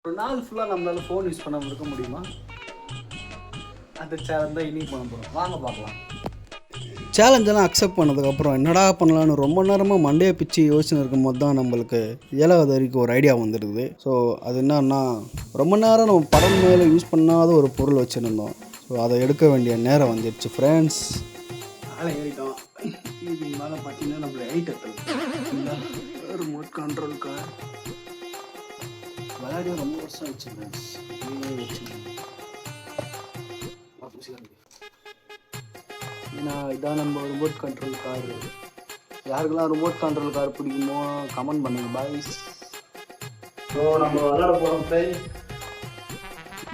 ஒரு நாள் ஃபுல்லாக நம்மளால ஃபோன் யூஸ் பண்ணாமல் இருக்க முடியுமா? அந்த சேலஞ்ச் தான் இன்னைக்கு பண்ண போகிறோம். வாங்க பார்க்கலாம். சேலஞ்செல்லாம் அக்செப்ட் பண்ணதுக்கப்புறம் என்னடா பண்ணலான்னு ரொம்ப நேரமாக மண்டையை பிச்சு யோசனை இருக்கும்போது தான் நம்மளுக்கு 7வது வரைக்கும் ஒரு ஐடியா வந்துருக்குது. ஸோ அது என்னன்னா, ரொம்ப நேரம் நம்ம படம் மேலே யூஸ் பண்ணாத ஒரு பொருள் வச்சுருந்தோம். ஸோ அதை எடுக்க வேண்டிய நேரம் வந்துடுச்சு ஃப்ரெண்ட்ஸ். மேலே ஏறிட்டோம். இதுக்கு மேலே பார்த்தீங்கன்னா நம்மள ரிமோட் கண்ட்ரோல் கார் விளையாடிய ரொம்ப வருஷம் ஆச்சு ஃப்ரெண்ட்ஸ். ஏன்னா இதான் நம்ம ரிமோட் கண்ட்ரோல் கார். யாருக்கெல்லாம் ரிமோட் கண்ட்ரோல் கார் பிடிக்குமோ கமெண்ட் பண்ணுங்க பாய்ஸ். ஸோ நம்ம விளையாட போகிறோம் ஃப்ரெண்ட்ஸ்.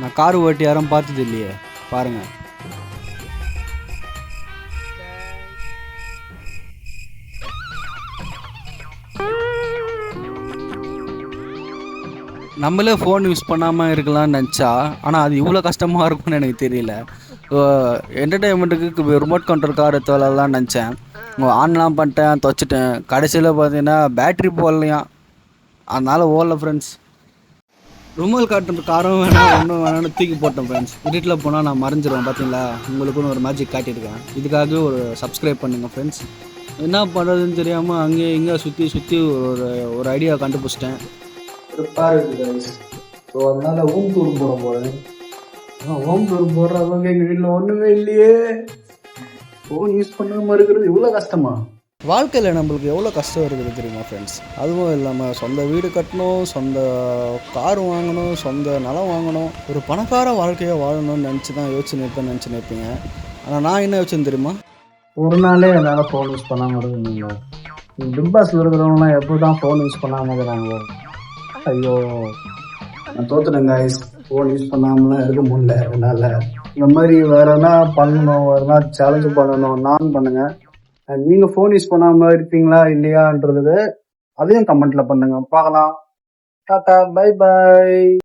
நான் கார் ஓட்டி யாரும் பார்த்தது இல்லையே, பாருங்கள். நம்மளே ஃபோன் யூஸ் பண்ணாமல் இருக்கலாம்னு நினச்சா, ஆனால் அது இவ்வளோ கஷ்டமாக இருக்கும்னு எனக்கு தெரியல. என்டர்டெயின்மெண்ட்டுக்கு ரிமோட் கண்ட்ரோல் கார் எடுத்து விளாட்லான்னு நினச்சேன். ஆன்லாம் பண்ணிட்டேன், துவச்சிட்டேன். கடைசியில் பார்த்தீங்கன்னா பேட்ரி போடலையாம், அதனால் ஓடல ஃப்ரெண்ட்ஸ். ரிமோட் கண்ட்ரோல் காரும் வேணாம், ஒன்றும் வேணாம்னு தூக்கி போட்டேன் ஃப்ரெண்ட்ஸ். வீட்டில் போனால் நான் மறைஞ்சிருவேன். பார்த்தீங்களா, உங்களுக்குன்னு ஒரு மேஜிக் காட்டியிருக்கேன். இதுக்காகவே ஒரு சப்ஸ்கிரைப் பண்ணுங்கள் ஃப்ரெண்ட்ஸ். என்ன பண்ணுறதுன்னு தெரியாமல் அங்கேயே இங்கே சுற்றி ஒரு ஐடியா கண்டுபிடிச்சிட்டேன். ப்ரிப்பேர் இருக்குது கைஸ். ஸோ அதனால் ஹோம் டூர் போட போகிறேன். ஹோம் டூர் போடுறவங்க எங்கள் வீட்டில் ஒன்றுமே இல்லையே. ஃபோன் யூஸ் பண்ணாமல் இருக்கிறது இவ்வளோ கஷ்டமா? வாழ்க்கையில் நம்மளுக்கு எவ்வளோ கஷ்டம் இருக்குது தெரியுமா ஃப்ரெண்ட்ஸ்? அதுவும் இல்லாமல் சொந்த வீடு கட்டணும், சொந்த கார் வாங்கணும், சொந்த நிலம் வாங்கணும், ஒரு பணக்கார வாழ்க்கையை வாழணும்னு நினச்சி தான் நினச்சி நினைப்பீங்க. ஆனால் நான் என்ன யோசிச்சேன்னு தெரியுமா? ஒரு நாளே என்னால் ஃபோன் யூஸ் பண்ணாமல் இருக்குங்க. பிக் பாஸில் இருக்கிறவங்களாம் எப்போ தான் ஃபோன் யூஸ் பண்ணாமல் இருக்கிறாங்க. ஐயோ, நான் தோத்துட்டேன் கைஸ். ஃபோன் யூஸ் பண்ணாமலாம் இருக்க முடியல என்னால். இந்த மாதிரி வேற என்ன பண்ணணும், வேறு என்ன சேலஞ்சு பண்ணணும் நான் பண்ணுங்க. நீங்கள் ஃபோன் யூஸ் பண்ணாமல் இருப்பீங்களா இல்லையான்றது அதையும் கமெண்ட்டில் பண்ணுங்க, பார்க்கலாம். Tata, bye bye.